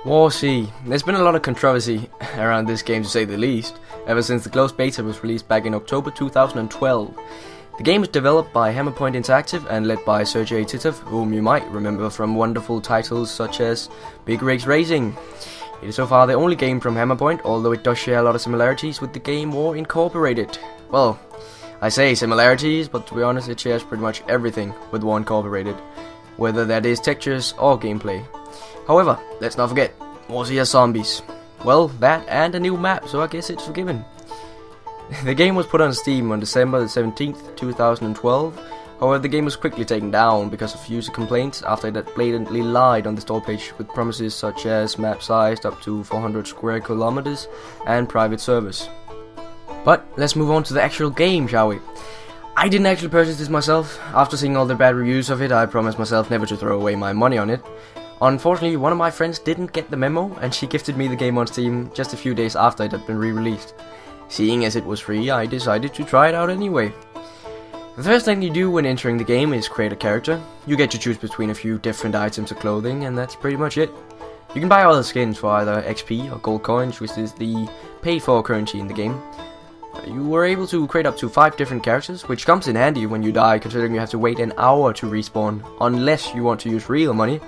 WarZ. There's been a lot of controversy around this game to say the least, ever since the closed beta was released back in October 2012. The game is developed by Hammerpoint Interactive and led by Sergey Titov, whom you might remember from wonderful titles such as Big Rigs Racing. It is so far the only game from Hammerpoint, although it does share a lot of similarities with the game War Incorporated. Well, I say similarities, but to be honest it shares pretty much everything with War Incorporated, whether that is textures or gameplay. However, let's not forget, WarZ has zombies. Well, that and a new map, so I guess it's forgiven. The game was put on Steam on December 17th, 2012. However, the game was quickly taken down because of user complaints after it had blatantly lied on the store page with promises such as map sized up to 400 square kilometers and private servers. But let's move on to the actual game, shall we? I didn't actually purchase this myself. After seeing all the bad reviews of it, I promised myself never to throw away my money on it. Unfortunately, one of my friends didn't get the memo, and she gifted me the game on Steam just a few days after it had been re-released. Seeing as it was free, I decided to try it out anyway. The first thing you do when entering the game is create a character. You get to choose between a few different items of clothing, and that's pretty much it. You can buy other skins for either XP or gold coins, which is the paid-for currency in the game. You were able to create up to 5 different characters, which comes in handy when you die, considering you have to wait an hour to respawn, unless you want to use real money,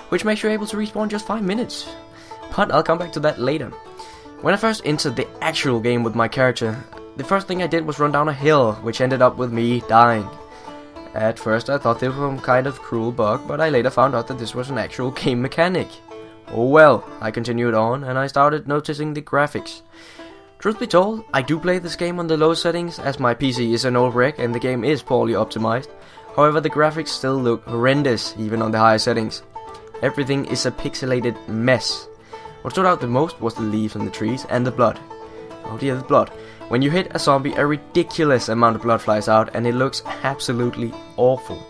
which makes you able to respawn just 5 minutes. But I'll come back to that later. When I first entered the actual game with my character, the first thing I did was run down a hill, which ended up with me dying. At first I thought this was some kind of cruel bug, but I later found out that this was an actual game mechanic. Oh well, I continued on and I started noticing the graphics. Truth be told, I do play this game on the low settings, as my PC is an old wreck and the game is poorly optimized. However, the graphics still look horrendous, even on the higher settings. Everything is a pixelated mess. What stood out the most was the leaves on the trees and the blood. Oh dear, the blood. When you hit a zombie, a ridiculous amount of blood flies out and it looks absolutely awful.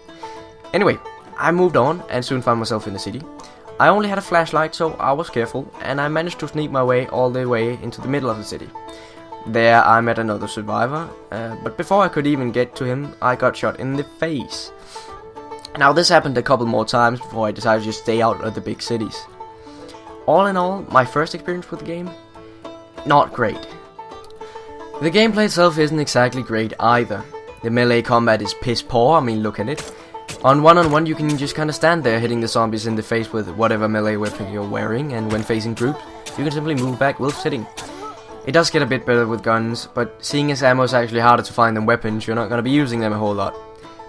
Anyway, I moved on and soon found myself in the city. I only had a flashlight, so I was careful, and I managed to sneak my way all the way into the middle of the city. There I met another survivor, but before I could even get to him, I got shot in the face. Now this happened a couple more times before I decided to stay out of the big cities. All in all, my first experience with the game? Not great. The gameplay itself isn't exactly great either. The melee combat is piss poor, I mean look at it. On one-on-one you can just kinda stand there hitting the zombies in the face with whatever melee weapon you're wearing, and when facing groups, you can simply move back while sitting. It does get a bit better with guns, but seeing as ammo is actually harder to find than weapons, you're not gonna be using them a whole lot.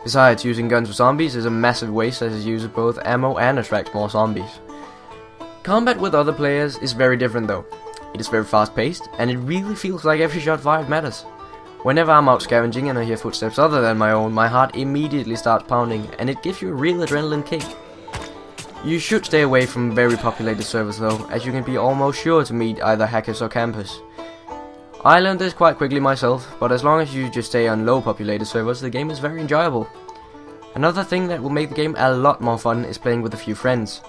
Besides, using guns with zombies is a massive waste as it uses both ammo and attracts more zombies. Combat with other players is very different though. It is very fast paced, and it really feels like every shot fired matters. Whenever I'm out scavenging and I hear footsteps other than my own, my heart immediately starts pounding, and it gives you a real adrenaline kick. You should stay away from very populated servers though, as you can be almost sure to meet either hackers or campers. I learned this quite quickly myself, but as long as you just stay on low populated servers, the game is very enjoyable. Another thing that will make the game a lot more fun is playing with a few friends.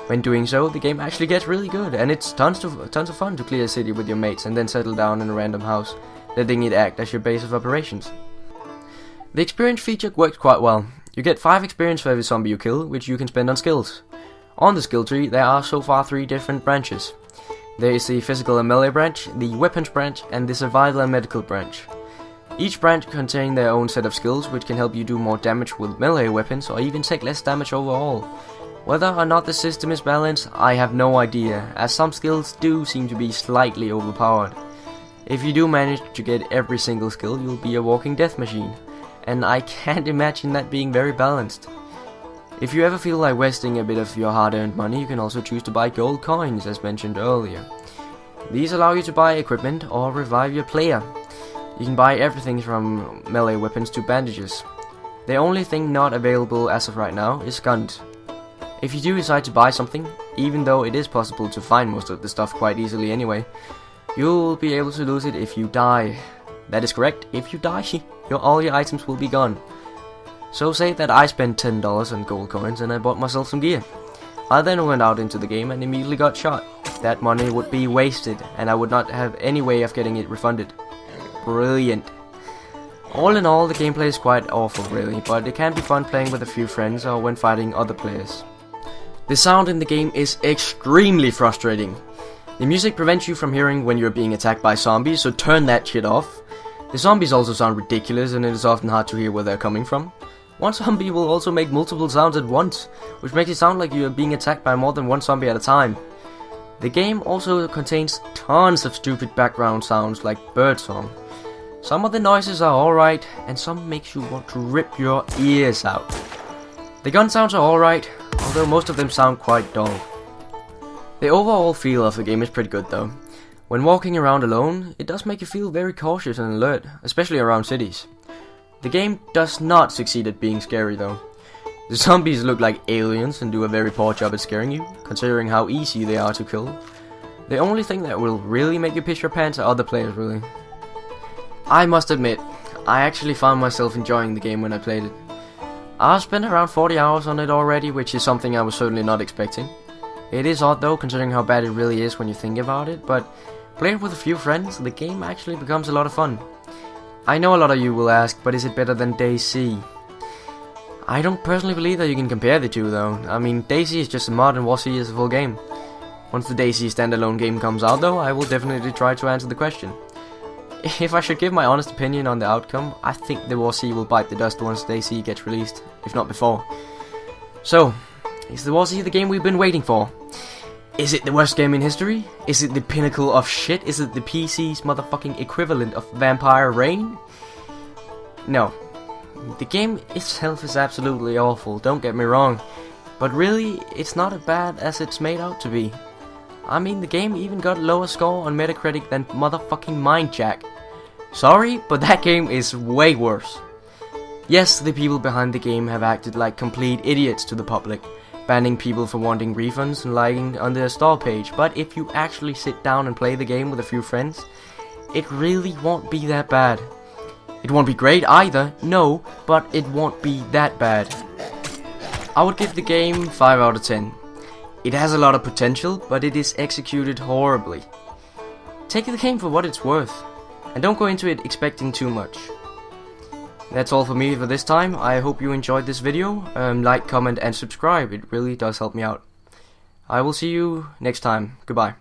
When doing so, the game actually gets really good, and it's tons of fun to clear a city with your mates and then settle down in a random house, letting it act as your base of operations. The experience feature works quite well. You get 5 experience for every zombie you kill, which you can spend on skills. On the skill tree, there are so far 3 different branches. There is the physical and melee branch, the weapons branch, and the survival and medical branch. Each branch contains their own set of skills, which can help you do more damage with melee weapons or even take less damage overall. Whether or not the system is balanced, I have no idea, as some skills do seem to be slightly overpowered. If you do manage to get every single skill, you'll be a walking death machine, and I can't imagine that being very balanced. If you ever feel like wasting a bit of your hard-earned money, you can also choose to buy gold coins, as mentioned earlier. These allow you to buy equipment or revive your player. You can buy everything from melee weapons to bandages. The only thing not available as of right now is guns. If you do decide to buy something, even though it is possible to find most of the stuff quite easily anyway, you'll be able to lose it if you die. That is correct, if you die, all your items will be gone. So say that I spent $10 on gold coins and I bought myself some gear. I then went out into the game and immediately got shot. That money would be wasted and I would not have any way of getting it refunded. Brilliant. All in all, the gameplay is quite awful really, but it can be fun playing with a few friends or when fighting other players. The sound in the game is extremely frustrating. The music prevents you from hearing when you're being attacked by zombies, so turn that shit off. The zombies also sound ridiculous, and it is often hard to hear where they're coming from. One zombie will also make multiple sounds at once, which makes it sound like you're being attacked by more than one zombie at a time. The game also contains tons of stupid background sounds like birdsong. Some of the noises are alright, and some makes you want to rip your ears out. The gun sounds are alright, although most of them sound quite dull. The overall feel of the game is pretty good though. When walking around alone, it does make you feel very cautious and alert, especially around cities. The game does not succeed at being scary though. The zombies look like aliens and do a very poor job at scaring you, considering how easy they are to kill. The only thing that will really make you piss your pants are other players really. I must admit, I actually found myself enjoying the game when I played it. I've spent around 40 hours on it already, which is something I was certainly not expecting. It is odd though, considering how bad it really is when you think about it, but playing with a few friends, the game actually becomes a lot of fun. I know a lot of you will ask, but is it better than DayZ? I don't personally believe that you can compare the two though. I mean, DayZ is just a mod and WarZ is a full game. Once the DayZ standalone game comes out though, I will definitely try to answer the question. If I should give my honest opinion on the outcome, I think the WarZ will bite the dust once DayZ gets released, if not before. So, is the WarZ the game we've been waiting for? Is it the worst game in history? Is it the pinnacle of shit? Is it the PC's motherfucking equivalent of Vampire Reign? No. The game itself is absolutely awful, don't get me wrong. But really, it's not as bad as it's made out to be. I mean, the game even got a lower score on Metacritic than motherfucking Mindjack. Sorry, but that game is way worse. Yes, the people behind the game have acted like complete idiots to the public, banning people for wanting refunds and lying on their store page, but if you actually sit down and play the game with a few friends, it really won't be that bad. It won't be great either, no, but it won't be that bad. I would give the game 5 out of 10. It has a lot of potential, but it is executed horribly. Take the game for what it's worth, and don't go into it expecting too much. That's all for me for this time. I hope you enjoyed this video. Like, comment and subscribe, it really does help me out. I will see you next time. Goodbye.